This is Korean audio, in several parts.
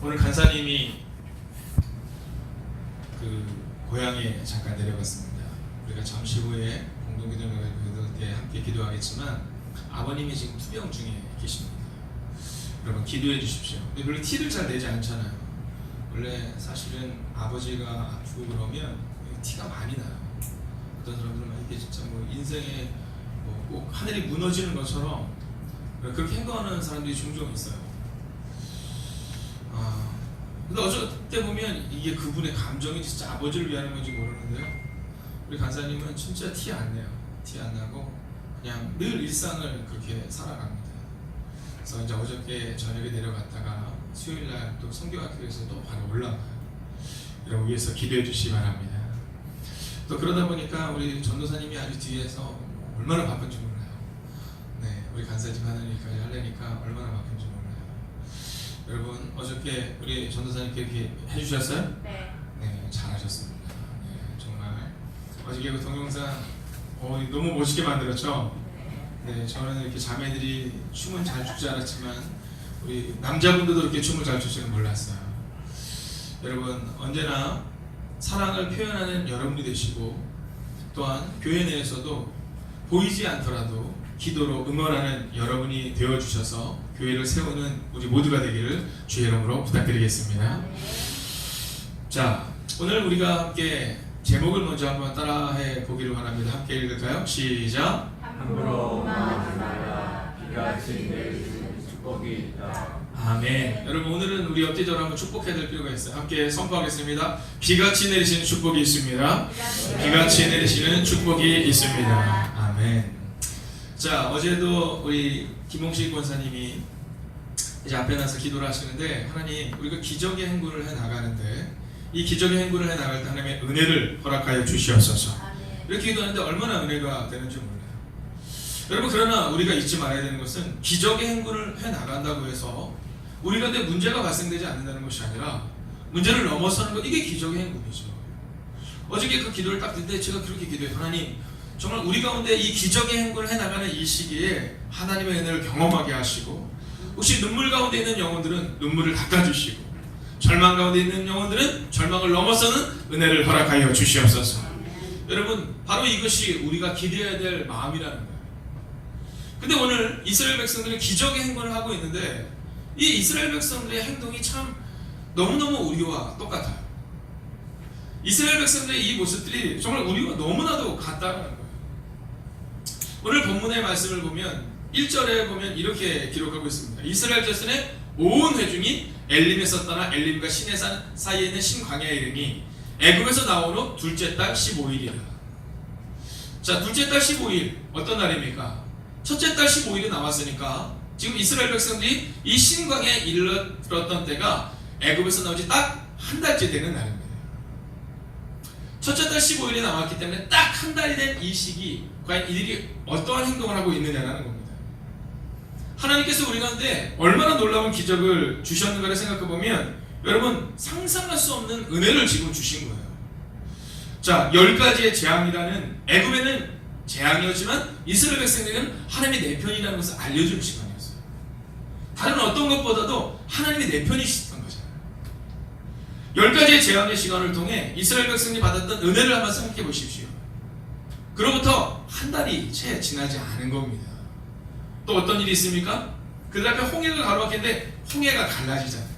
오늘 간사님이 그 고향에 잠깐 내려갔습니다. 우리가 잠시 후에 공동기도회 때 함께 기도하겠지만 아버님이 지금 투병 중에 계십니다. 여러분 기도해 주십시오. 근데 별로 티를 잘 내지 않잖아요. 원래 사실은 아버지가 아프고 그러면 티가 많이 나요. 어떤 사람들은 이게 진짜 뭐 인생에 꼭 하늘이 무너지는 것처럼 그렇게 행동하는 사람들이 종종 있어요. 근데 어쩔 보면 이게 그분의 감정이 진짜 아버지를 위하는 건지 모르는데요. 우리 간사님은 진짜 티 안 내요. 티 안 나고 그냥 늘 일상을 그렇게 살아갑니다. 그래서 이제 어저께 저녁에 내려갔다가 수요일날 또 성교학교에서 또 바로 올라와요. 여러분 위해서 기도해 주시기 바랍니다. 또 그러다 보니까 우리 전도사님이 아주 뒤에서 얼마나 바쁜지 몰라요. 네, 우리 간사님 하는 일까지 하려니까 얼마나 바쁜지 몰라요. 여러분 어저께 우리 전도사님께 이렇게 해주셨어요? 네. 네, 잘하셨습니다. 네, 정말 어저께 그 동영상 너무 멋있게 만들었죠? 네, 저는 이렇게 자매들이 춤은 잘 추지 않았지만 우리 남자분들도 이렇게 춤을 잘 추시는 몰랐어요. 여러분 언제나 사랑을 표현하는 여러분이 되시고 또한 교회 내에서도 보이지 않더라도 기도로 응원하는 여러분이 되어주셔서 교회를 세우는 우리 모두가 되기를 주의 이름으로 부탁드리겠습니다. 자, 오늘 우리가 함께 제목을 먼저 한번 따라해 보기를 원합니다. 함께 읽을까요? 시작! 함부로 말하지 말라. 비같이 내리시는 축복이 있다. 아멘. 여러분 오늘은 우리 옆뒤적으로 한번 축복해야 될 필요가 있어요. 함께 선포하겠습니다. 비같이 내리시는 축복이 있습니다. 비같이 내리시는 축복이 있습니다. 아멘. 자, 어제도 우리 김홍식 권사님이 이제 앞에 나서 기도를 하시는데 하나님 우리가 기적의 행군을 해 나가는데 이 기적의 행군을 해 나갈 때 하나님의 은혜를 허락하여 주시옵소서. 이렇게 기도하는데 얼마나 은혜가 되는지 몰라요. 여러분 그러나 우리가 잊지 말아야 되는 것은 기적의 행군을 해 나간다고 해서 우리 가운데 문제가 발생되지 않는다는 것이 아니라 문제를 넘어서는 것, 이게 기적의 행군이죠. 어저께 그 기도를 딱 듣는데 제가 그렇게 기도해요. 하나님 정말 우리 가운데 이 기적의 행군을 해나가는 이 시기에 하나님의 은혜를 경험하게 하시고 혹시 눈물 가운데 있는 영혼들은 눈물을 닦아주시고 절망 가운데 있는 영혼들은 절망을 넘어서는 은혜를 허락하여 주시옵소서. 여러분 바로 이것이 우리가 기대해야 될 마음이라는 거예요. 근데 오늘 이스라엘 백성들이 기적의 행군을 하고 있는데 이 이스라엘 백성들의 행동이 참 너무너무 우리와 똑같아요. 이스라엘 백성들의 이 모습들이 정말 우리와 너무나도 같다는 거예요. 오늘 본문의 말씀을 보면 1절에 보면 이렇게 기록하고 있습니다. 이스라엘 자손의 온 회중이 엘림에서 떠나 엘림과 시내산 사이에 있는 신광야에 이르니 애굽에서 나온 후 둘째 달 15일이라. 자, 둘째 달 15일 어떤 날입니까? 첫째 달 15일이 남았으니까 지금 이스라엘 백성들이 이 신광야에 이르렀던 때가 애굽에서 나온 지 딱 한 달째 되는 날입니다. 첫째 달 15일이 남았기 때문에 딱 한 달이 된 이 시기 과연 이들이 어떠한 행동을 하고 있느냐라는 겁니다. 하나님께서 우리 가운데 얼마나 놀라운 기적을 주셨는가를 생각해보면 여러분 상상할 수 없는 은혜를 지금 주신 거예요. 자, 10가지의 재앙이라는 애굽에는 재앙이었지만 이스라엘 백성에게는 하나님이 내 편이라는 것을 알려주는 시간이었어요. 다른 어떤 것보다도 하나님이 내 편이셨던 거잖아요. 10가지의 재앙의 시간을 통해 이스라엘 백성이 받았던 은혜를 한번 생각해 보십시오. 그로부터 한 달이 채 지나지 않은 겁니다. 또 어떤 일이 있습니까? 그들 앞에 홍해가 가로막히는데 홍해가 갈라지잖아요.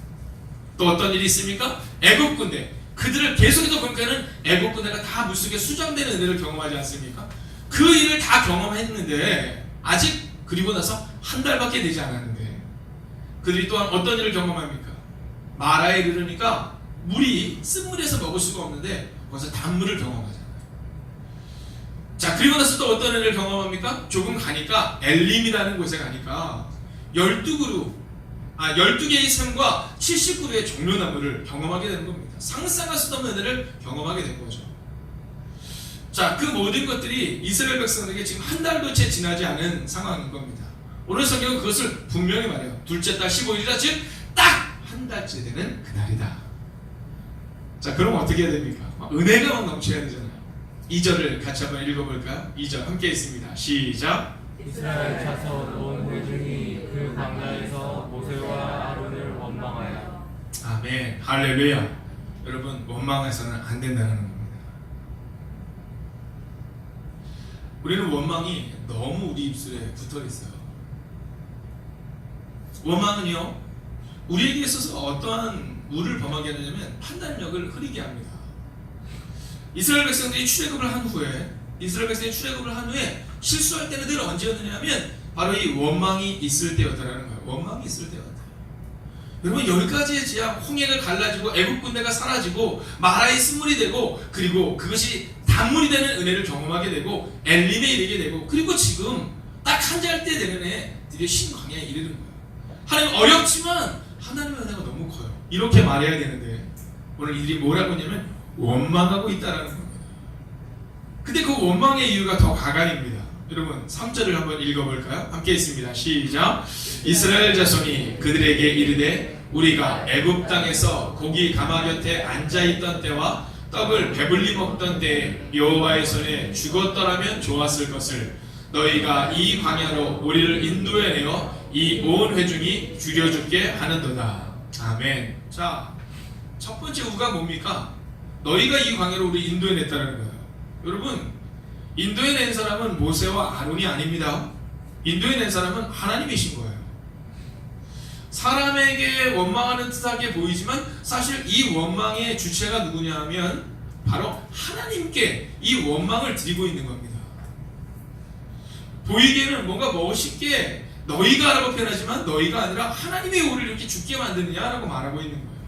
또 어떤 일이 있습니까? 애굽 군대, 그들을 계속해서 공격하는 애굽 군대가 다 물속에 수장되는 은혜를 경험하지 않습니까? 그 일을 다 경험했는데 아직 그리고 나서 한 달밖에 되지 않았는데 그들이 또한 어떤 일을 경험합니까? 마라에 이르르니까 물이 쓴물에서 먹을 수가 없는데 거기서 단물을 경험하잖아요. 자, 그리고 나서 또 어떤 일을 경험합니까? 조금 가니까 엘림이라는 곳에 가니까 12개의 샘과 70그루의 종려나무를 경험하게 되는 겁니다. 상상할 수 없는 은혜를 경험하게 된 거죠. 자, 그 모든 것들이 이스라엘 백성에게 지금 한 달도 채 지나지 않은 상황인 겁니다. 오늘 성경은 그것을 분명히 말해요. 둘째 달 15일이다. 즉 딱 한 달째 되는 그날이다. 자, 그럼 어떻게 해야 됩니까? 은혜가 막 넘쳐야 되잖아요. 2절을 같이 한번 읽어볼까요? 2절 함께 있습니다. 시작. 이스라엘 자손 온 회중이 그 광야에서 모세와 아론을 원망하여. 아멘. 할렐루야. 여러분, 원망해서는 안 된다는 겁니다. 우리는 원망이 너무 우리 입술에 붙어 있어요. 원망은요, 우리에게 있어서 어떠한 우를 범하게 하냐면 판단력을 흐리게 합니다. 이스라엘 백성들이 출애굽을 한 후에 실수할 때는 늘 언제였느냐 하면 바로 이 원망이 있을 때였다라는 거예요. 원망이 있을 때였다. 여러분, 10가지의 지하 홍해가 갈라지고 애국 군대가 사라지고 마라의 쓴물이 되고, 그리고 그것이 단물이 되는 은혜를 경험하게 되고 엘림에 이르게 되고, 그리고 지금 딱 한자할 때 되는 해 드디어 신광야에 이르는 거예요. 하나님 어렵지만 하나님의 은혜가 너무 커요. 이렇게 말해야 되는데 오늘 이들이 뭐라고 했냐면 원망하고 있다라는 겁니다. 근데 그 원망의 이유가 더 가관입니다. 여러분, 3절을 한번 읽어볼까요? 함께 있습니다. 시작. 이스라엘 자손이 그들에게 이르되 우리가 애굽 땅에서 고기 가마 곁에 앉아있던 때와 떡을 배불리 먹던 때에 여호와의 손에 죽었더라면 좋았을 것을 너희가 이 광야로 우리를 인도해내어 이 온 회중이 죽여 죽게 하는도다. 아멘. 자, 첫 번째 우가 뭡니까? 너희가 이 광야로 우리 인도해냈다는 거예요. 여러분, 인도해낸 사람은 모세와 아론이 아닙니다. 인도해낸 사람은 하나님이신 거예요. 사람에게 원망하는 듯하게 보이지만 사실 이 원망의 주체가 누구냐 하면 바로 하나님께 이 원망을 드리고 있는 겁니다. 보이기에는 뭔가 멋있게 너희가 라고 표현하지만 너희가 아니라 하나님이 우리를 이렇게 죽게 만드느냐라고 말하고 있는 거예요.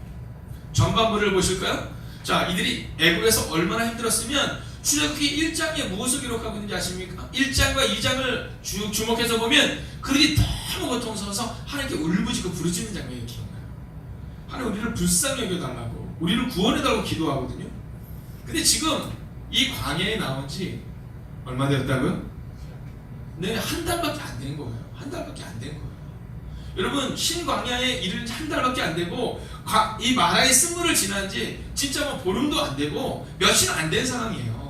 전반부를 보실까요? 자, 이들이 애굽에서 얼마나 힘들었으면 출애굽기 1장에 무엇을 기록하고 있는지 아십니까? 1장과 2장을 주목해서 보면 그들이 너무 고통스러워서 하나님께 울부짖고 부르짖는 장면이 기억나요. 하나님, 우리를 불쌍히 여겨달라고, 우리를 구원해달라고 기도하거든요. 근데 지금 이 광야에 나온 지 얼마 되었다고요? 네, 한 달밖에 안 된 거예요. 한 달밖에 안 된 거예요. 여러분, 신광야에 이른 한 달밖에 안 되고 이 마라의 쓴물을 지난 지 진짜 뭐 보름도 안 되고 며칠 안 된 상황이에요.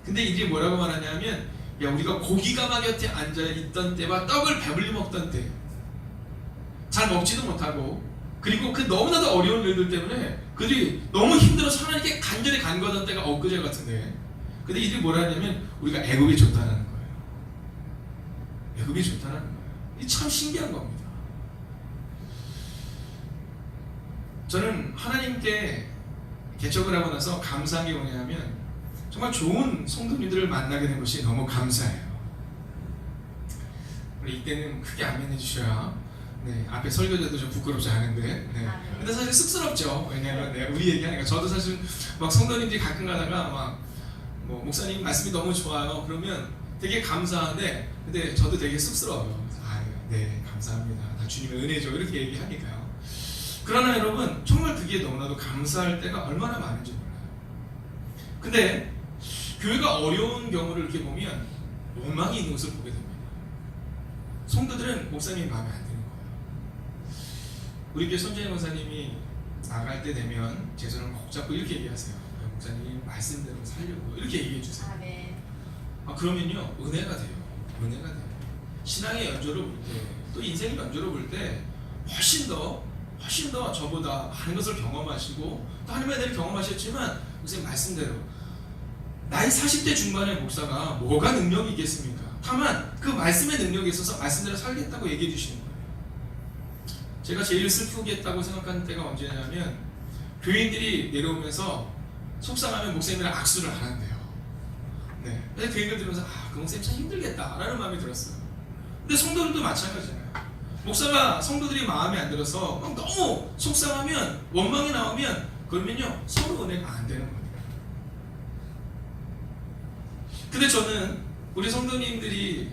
근데 이들이 뭐라고 말하냐면, 야, 우리가 고기 가마 곁에 앉아있던 때와 떡을 배불리 먹던 때, 잘 먹지도 못하고, 그리고 그 너무나도 어려운 일들 때문에 그들이 너무 힘들어서 하나님께 간절히 간거던 때가 엊그제 같은데, 근데 이들이 뭐라 하냐면 우리가 애굽이 좋다는 거예요. 애굽이 좋다는 거예요. 이게 참 신기한 겁니다. 저는 하나님께 개척을 하고 나서 감사한 게 뭐냐면 정말 좋은 성도님들을 만나게 된 것이 너무 감사해요. 우리 이때는 크게 아멘 해주셔야, 네, 앞에 설교자도 좀 부끄럽지 않은데, 네. 근데 사실 쑥스럽죠. 왜냐하면 우리 얘기하니까 저도 사실 막 성도님들이 가끔 가다가 막 뭐 목사님 말씀이 너무 좋아요 그러면 되게 감사한데, 근데 저도 되게 쑥스러워요. 네, 감사합니다. 다 주님의 은혜죠. 이렇게 얘기하니까요. 그러나 여러분, 정말 그게 너무나도 감사할 때가 얼마나 많은지 몰라요. 근데 교회가 어려운 경우를 이렇게 보면 원망이 있는 것을 보게 됩니다. 성도들은 목사님이 마음에 안 드는 거예요. 우리 교회 손재희 목사님이 나갈 때 되면 제 손을 꼭 잡고 이렇게 얘기하세요. 목사님 말씀대로 살려고 이렇게 얘기해 주세요. 그러면요, 은혜가 돼요. 은혜가 돼요. 신앙의 연조를 볼 때, 또 인생의 연조를 볼 때 훨씬 더 저보다 많은 것을 경험하시고 또 하나님의 은혜를 경험하셨지만, 목사님 말씀대로 나이 40대 중반의 목사가 뭐가 능력이 있겠습니까? 다만 그 말씀의 능력에 있어서 말씀대로 살겠다고 얘기해 주시는 거예요. 제가 제일 슬프게 했다고 생각하는 때가 언제냐면, 교인들이 내려오면서 속상하면 목사님이랑 악수를 안 한대요. 네. 근데 그 얘기를 들으면서 그 목사님 참 힘들겠다 라는 마음이 들었어요. 근데 성도들도 마찬가지잖아요. 목사가 성도들이 마음에 안 들어서 막 너무 속상하면, 원망이 나오면, 그러면요 서로 은혜가 안 되는 겁니다. 근데 저는 우리 성도님들이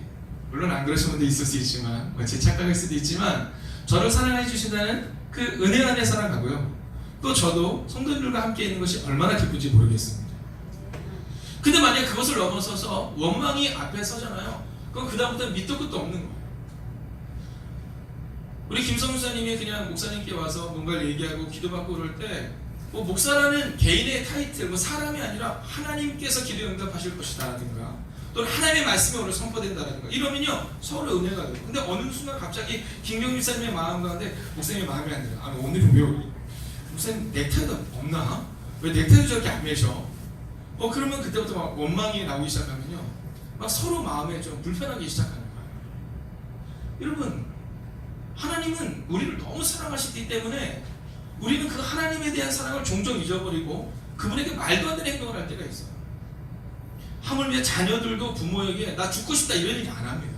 물론 안 그러신 분도 있을 수 있지만, 제 착각일 수도 있지만, 저를 사랑해 주신다는 그 은혜 안에 살아가고요, 또 저도 성도들과 함께 있는 것이 얼마나 기쁜지 모르겠습니다. 근데 만약 그것을 넘어서서 원망이 앞에 서잖아요. 그럼 그 다음부터는 밑도 끝도 없는 거예요. 우리 김성수 목사님이 그냥 목사님께 와서 뭔가를 얘기하고 기도받고 그럴 때, 뭐 목사라는 개인의 타이틀, 뭐 사람이 아니라 하나님께서 기도에 응답하실 것이다라든가, 또는 하나님의 말씀이 오늘 선포된다라든가 이러면요 서로 은혜가 돼요. 근데 어느 순간 갑자기 김경일 목사님의 마음 가운데 목사님의 마음이 안 들어요. 오늘은 왜 목사님 넥타이도 없나? 왜 넥타이도 저렇게 안 매셔? 그러면 그때부터 막 원망이 나오기 시작하면요, 막 서로 마음에 좀 불편하기 시작하는 거예요. 여러분, 하나님은 우리를 너무 사랑하시기 때문에 우리는 그 하나님에 대한 사랑을 종종 잊어버리고 그분에게 말도 안 되는 행동을 할 때가 있어요. 하물며 자녀들도 부모에게 나 죽고 싶다 이런 얘기 안 합니다.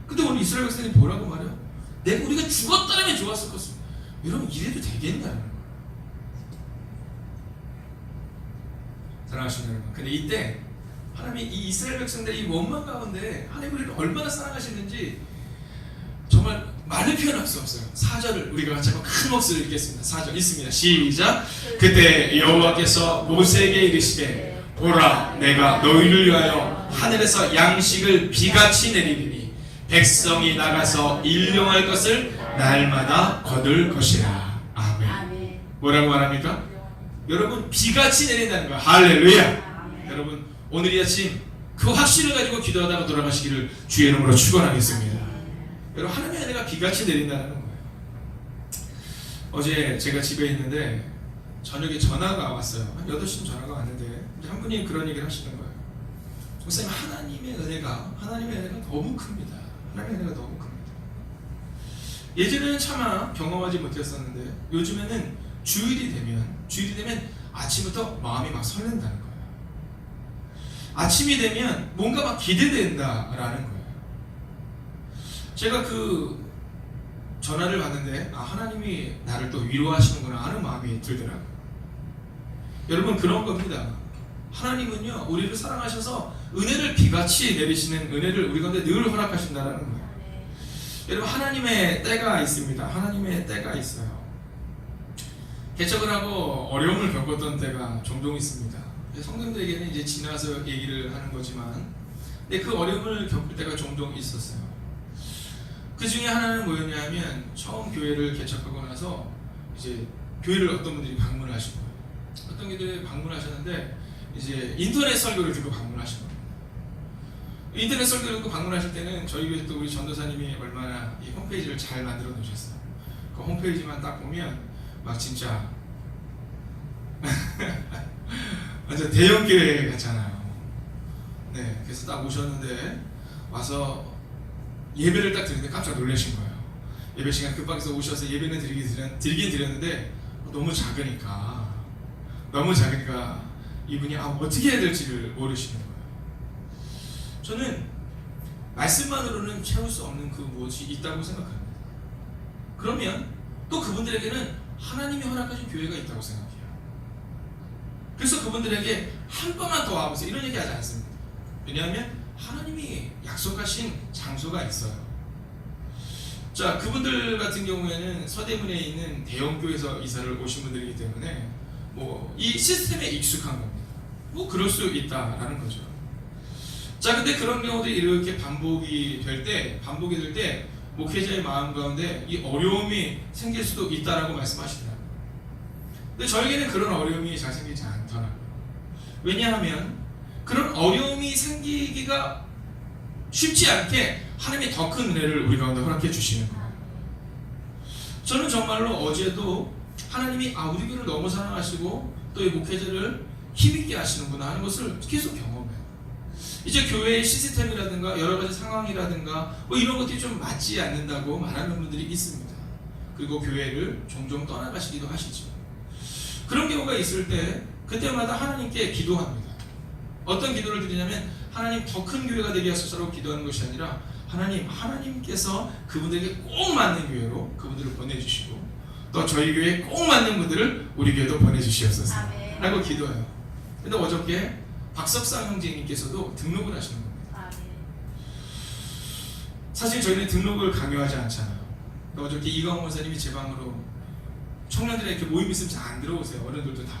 근데 오늘 이스라엘 백성이 뭐라고 말해요? 우리가 죽었다면 좋았을 것을. 여러분, 이래도 되겠냐는 거예요. 사랑하시는 여러분, 근데 이때 하나님이 이 이스라엘 백성들의 이 원망 가운데 하나님 우리를 얼마나 사랑하시는지 정말 말로 표현할 수 없어요. 4절을 우리가 같이 한번 큰 목소리로 읽겠습니다. 4절 있습니다. 시작. 그때 여호와께서 모세에게 이르시되 보라, 내가 너희를 위하여 하늘에서 양식을 비같이 내리리니 백성이 나가서 일용할 것을 날마다 거둘 것이라. 아멘. 뭐라고 말합니까? 여러분, 비같이 내린다는 거야. 할렐루야. 여러분, 오늘 이 아침 그 확신을 가지고 기도하다가 돌아가시기를 주의 이름으로 축원하겠습니다. 여러분, 하나님의 은혜가 비같이 내린다는 거예요. 어제 제가 집에 있는데 저녁에 전화가 왔어요. 한 8시쯤 전화가 왔는데 한 분이 그런 얘기를 하시는 거예요. 목사님, 하나님의 은혜가 너무 큽니다. 하나님의 은혜가 너무 큽니다. 예전에는 차마 경험하지 못했었는데 요즘에는 주일이 되면 아침부터 마음이 막 설렌다는 거예요. 아침이 되면 뭔가 막 기대된다라는 거예요. 제가 그 전화를 받는데 하나님이 나를 또 위로하시는구나 하는 마음이 들더라고요. 여러분, 그런 겁니다. 하나님은요, 우리를 사랑하셔서 은혜를 비같이 내리시는 은혜를 우리 가운데 늘 허락하신다는 거예요. 여러분, 하나님의 때가 있습니다. 하나님의 때가 있어요. 개척을 하고 어려움을 겪었던 때가 종종 있습니다. 성도님들에게는 이제 지나서 얘기를 하는 거지만, 근데 그 어려움을 겪을 때가 종종 있었어요. 그 중에 하나는 뭐였냐면, 처음 교회를 개척하고 나서 이제 교회를 어떤 분들이 방문하신 거예요. 어떤 분들이 방문하셨는데 이제 인터넷 설교를 듣고 방문하신 거예요. 인터넷 설교를 듣고 방문하실 때는 저희 교회 또 우리 전도사님이 얼마나 이 홈페이지를 잘 만들어 놓으셨어요. 그 홈페이지만 딱 보면 막 진짜 완전 대형 교회 같잖아요. 네, 그래서 딱 오셨는데 와서 예배를 딱 드리는데 깜짝 놀라신 거예요. 예배 시간 급박해서 오셔서 예배는 드리긴 드렸는데 너무 작으니까 이분이 어떻게 해야 될지를 모르시는 거예요. 저는 말씀만으로는 채울 수 없는 그 무엇이 있다고 생각합니다. 그러면 또 그분들에게는 하나님이 허락하신 교회가 있다고 생각해요. 그래서 그분들에게 한 번만 더 와보세요 이런 얘기 하지 않습니다. 왜냐하면 하나님이 약속하신 장소가 있어요. 자, 그분들 같은 경우에는 서대문에 있는 대형교회에서 이사를 오신 분들이기 때문에 이 시스템에 익숙한 겁니다. 그럴 수 있다라는 거죠. 자, 근데 그런 경우들이 이렇게 반복이 될 때 목회자의 마음 가운데 이 어려움이 생길 수도 있다라고 말씀하시더라고요. 근데 저에게는 그런 어려움이 잘 생기지 않더라고요. 왜냐하면 그런 어려움이 생기기가 쉽지 않게 하나님이 더 큰 은혜를 우리 가운데 허락해 주시는 거예요. 저는 정말로 어제도 하나님이 우리 교회를 너무 사랑하시고 또 이 목회자를 힘있게 하시는구나 하는 것을 계속 경험해요. 이제 교회의 시스템이라든가 여러 가지 상황이라든가 이런 것들이 좀 맞지 않는다고 말하는 분들이 있습니다. 그리고 교회를 종종 떠나가시기도 하시죠. 그런 경우가 있을 때 그때마다 하나님께 기도합니다. 어떤 기도를 드리냐면 하나님 더 큰 교회가 되게 하소서라고 기도하는 것이 아니라 하나님께서 그분들에게 꼭 맞는 교회로 그분들을 보내주시고 또 저희 교회에 꼭 맞는 분들을 우리 교회도 보내주시옵소서 라고 기도해요. 근데 어저께 박석상 형제님께서도 등록을 하시는 겁니다. 사실 저희는 등록을 강요하지 않잖아요. 어저께 이광호 목사님이 제 방으로 청년들의 이렇게 모임 있으면 잘 안 들어오세요. 어른들도 다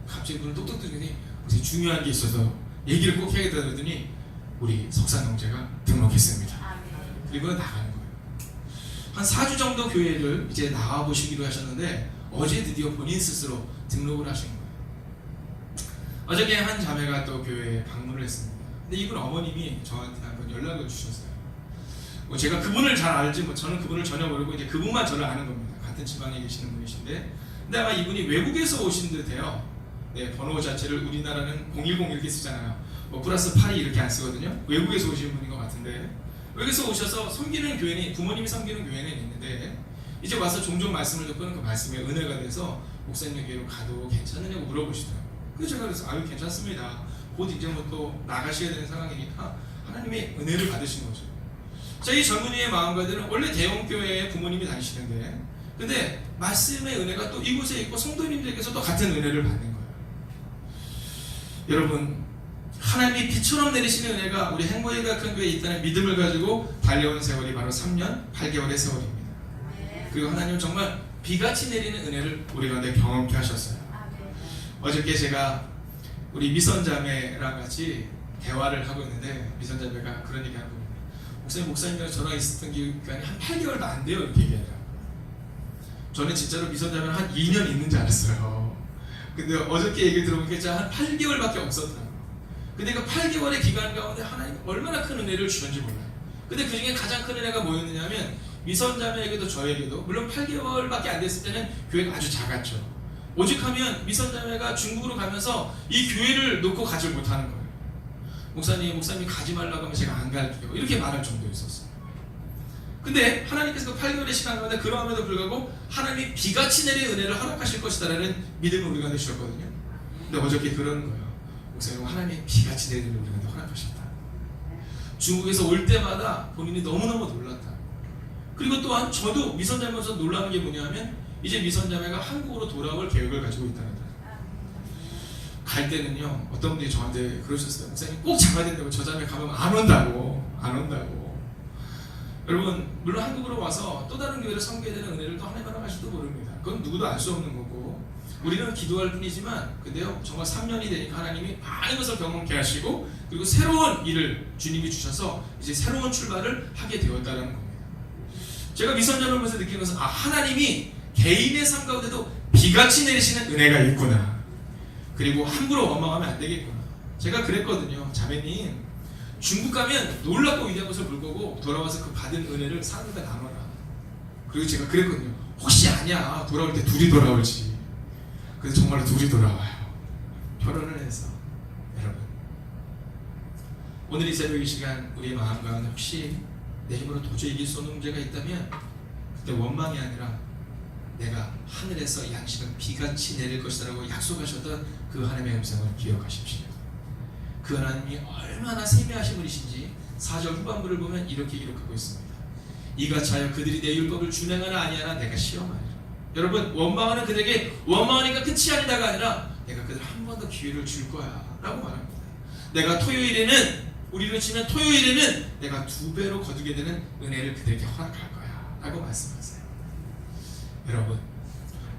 갑자기 문을 똑똑 두더니 중요한 게 있어서 얘기를 꼭 해야겠다 그러더니 우리 석상 형제가 등록했습니다. 그리고 나가는 거예요. 한 4주 정도 교회를 이제 나와보시기로 하셨는데 어제 드디어 본인 스스로 등록을 하신 거예요. 어저께 한 자매가 또 교회에 방문을 했습니다. 근데 이분 어머님이 저한테 한번 연락을 주셨어요. 제가 그분을 잘 알지 저는 그분을 전혀 모르고 이제 그분만 저를 아는 겁니다. 같은 지방에 계시는 분이신데 근데 아마 이분이 외국에서 오신 듯해요. 네, 번호 자체를 우리나라는 010 이렇게 쓰잖아요. 뭐 플러스 8이 이렇게 안 쓰거든요. 외국에서 오신 분인 것 같은데, 외국에서 오셔서 섬기는 교회는, 부모님이 섬기는 교회는 있는데 이제 와서 종종 말씀을 듣고는 그 말씀에 은혜가 돼서 목사님 교회로 가도 괜찮느냐고 물어보시더라고요. 그래서 제가 그래서 아유 괜찮습니다. 곧 이제 뭐 또 나가셔야 되는 상황이니까 하나님의 은혜를 받으신 거죠. 자, 이 젊은이의 마음가짐은 원래 대형교회에 부모님이 다니시는데, 근데 말씀의 은혜가 또 이곳에 있고 성도님들께서도 같은 은혜를 받는 거예요. 여러분, 하나님이 비처럼 내리시는 은혜가 우리 행복의가 큰 교회에 있다는 믿음을 가지고 달려온 세월이 바로 3년 8개월의 세월입니다. 그리고 하나님은 정말 비같이 내리는 은혜를 우리 가운데 경험케 하셨어요. 어저께 제가 우리 미선자매랑 같이 대화를 하고 있는데, 미선자매가 그런 얘기 하고, 목사님이랑 저랑 있었던 기간이 한 8개월도 안 돼요, 이렇게 얘기하더라고요. 저는 진짜로 미선자매는 한 2년 있는 줄 알았어요. 근데 어저께 얘기를 들어보니까 진짜 한 8개월밖에 없었더라고요. 근데 그 8개월의 기간 가운데 하나님 얼마나 큰 은혜를 주셨는지 몰라요. 근데 그 중에 가장 큰 은혜가 뭐였느냐 하면, 미선자매에게도 저에게도, 물론 8개월밖에 안 됐을 때는 교회가 아주 작았죠. 오직하면 미선자매가 중국으로 가면서 이 교회를 놓고 가지 못하는 거예요. 목사님 가지 말라고 하면 제가 안 갈게요, 이렇게 말할 정도였었어요. 근데 하나님께서 그 8개월의 시간 가운데 그러함에도 불구하고 하나님이 비같이 내린 은혜를 허락하실 것이다라는 믿음을 우리가 내주셨거든요. 근데 어저께 그런 거예요. 목사님, 하나님이 비같이 내리는 은혜를 허락하셨다. 중국에서 올 때마다 본인이 너무너무 놀랐다. 그리고 또한 저도 미선자매에서 놀라는 게 뭐냐면, 이제 미선자매가 한국으로 돌아올 계획을 가지고 있다는 거예요. 갈 때는요, 어떤 분들이 저한테 그러셨어요. 목사님 꼭 잡아야 된다고, 저 자매 가면 안 온다고. 여러분, 물론 한국으로 와서 또 다른 교회를 섬겨야 되는 은혜를 또 하나님 허락하실지도 모릅니다. 그건 누구도 알 수 없는 거고, 우리는 기도할 뿐이지만, 근데요, 정말 3년이 되니까 하나님이 많은 것을 경험케 하시고, 그리고 새로운 일을 주님이 주셔서 이제 새로운 출발을 하게 되었다는 겁니다. 제가 미선자를 보면서 느낀 것은, 하나님이 개인의 삶 가운데도 비같이 내리시는 은혜가 있구나. 그리고 함부로 원망하면 안 되겠구나. 제가 그랬거든요. 자매님, 중국 가면 놀랍고 위대한 것을 볼 거고, 돌아와서 그 받은 은혜를 사람들과 나눠라. 그리고 제가 그랬거든요. 혹시 아냐, 돌아올 때 둘이 돌아올지. 그래서 정말로 둘이 돌아와요. 결혼을 해서. 여러분, 오늘 이 새벽 이 시간 우리의 마음 가운데 혹시 내 힘으로 도저히 이길 수 없는 문제가 있다면, 그때 원망이 아니라 내가 하늘에서 양식은 비같이 내릴 것이라고 약속하셨던 그 하나님의 음성을 기억하십시오. 그 하나님이 얼마나 세미하신 분이신지 4절 후반부를 보면 이렇게 기록하고 있습니다. 이같이 하여 그들이 내 율법을 준행하나 아니하나 내가 시험하리라. 여러분, 원망하는 그들에게 원망하니까 끝이 아니다가 아니라 내가 그들 한 번 더 기회를 줄 거야 라고 말합니다. 내가 토요일에는, 우리로 치면 토요일에는 내가 2배로 거두게 되는 은혜를 그들에게 허락할 거야 라고 말씀하세요. 여러분,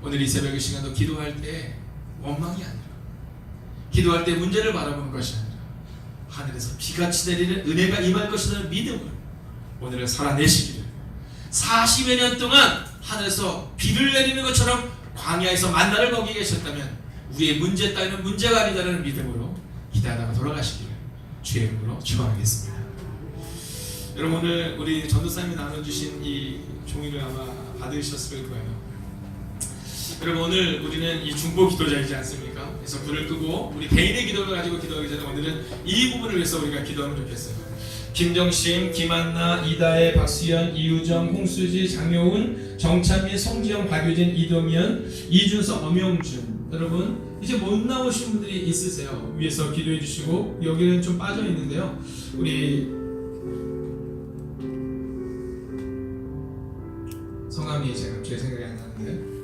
오늘 이 새벽의 시간도 기도할 때 원망이 아니라, 기도할 때 문제를 바라보는 것이 아니라 하늘에서 비같이 내리는 은혜가 임할 것이라는 믿음으로 오늘을 살아내시기를, 40여 년 동안 하늘에서 비를 내리는 것처럼 광야에서 만나를 먹이게 계셨다면 우리의 문제 따위는 문제가 아니다라는 믿음으로 기도하다가 돌아가시기를 주의 이름으로 축원하겠습니다. 여러분, 오늘 우리 전도사님이 나눠주신 이 종이를 아마 받으셨을 거예요. 여러분, 오늘 우리는 이 중보 기도자이지 않습니까? 그래서 불을 끄고 우리 개인의 기도를 가지고 기도하기 전에 오늘은 이 부분을 위해서 우리가 기도하면 좋겠어요. 김정심, 김한나, 이다혜, 박수현, 이유정, 홍수지, 장효은, 정찬민, 송지영, 박유진, 이동현, 이준석, 엄영준. 여러분, 이제 못 나오신 분들이 있으세요. 위에서 기도해 주시고, 여기는 좀 빠져 있는데요. 우리 성함이 제가 생각이 안 나는데,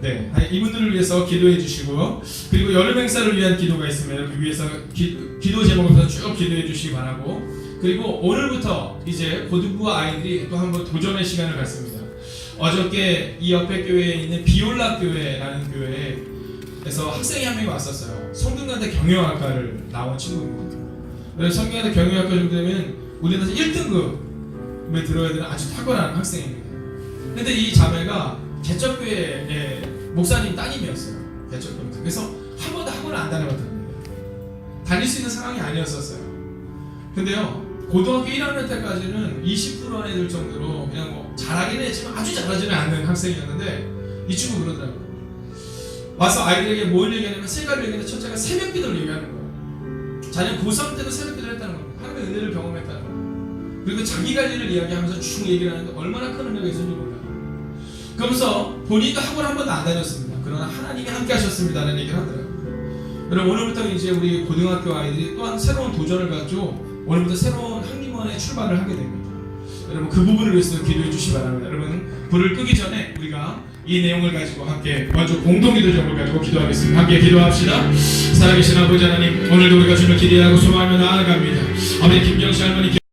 네, 이분들을 위해서 기도해 주시고, 그리고 여름 행사를 위한 기도가 있습니다. 그 위에서 기도 제목부터 쭉 기도해 주시기 바라고, 그리고 오늘부터 이제 고등부와 아이들이 또 한번 도전의 시간을 갖습니다. 어저께 이 옆에 교회에 있는 비올라 교회라는 교회에서 학생이 한 명이 왔었어요. 성균관대 경영학과를 나온 친구입니다. 그래서 성균관대 경영학과 정도 되면 우리나라에서 1등급에 들어야 되는 아주 탁월한 학생입니다. 근데 이 자매가 개척교회의 목사님 따님이었어요. 개척교회. 그래서 한 번도 학원을 안 다녀봤답니다. 다닐 수 있는 상황이 아니었었어요. 근데요, 고등학교 1학년 때까지는 20% 안 애들 정도로 그냥 뭐 잘하긴 했지만 아주 잘하지는 않는 학생이었는데, 이 친구 그러더라고요. 와서 아이들에게 뭘 얘기하냐면 세 가지 얘기하는데 첫째가 새벽 기도를 얘기하는 거예요. 자녀는 고3 때도 새벽 기도를 했다는 겁니다. 하나님의 은혜를 경험했다는 거예요. 그리고 자기 관리를 이야기하면서 쭉 얘기를 하는데 얼마나 큰 은혜가 있었는지 몰라요. 그러면서 본인도 학원 한 번도 안 다녔습니다. 그러나 하나님이 함께 하셨습니다라는 얘기를 하더라고요. 여러분 오늘부터 이제 우리 고등학교 아이들이 또한 새로운 도전을 가지고 오늘부터 새로운 학리원에 출발을 하게 됩니다. 여러분 그 부분을 위해서 기도해 주시기 바랍니다. 여러분 불을 끄기 전에 우리가 이 내용을 가지고 함께 먼저 공동기도 제목을 가지고 기도하겠습니다. 함께 기도합시다. 살아계신 아버지 하나님, 오늘도 우리가 주님을 기대하고 소망하며 나아갑니다. 아버지 김정씨 할머니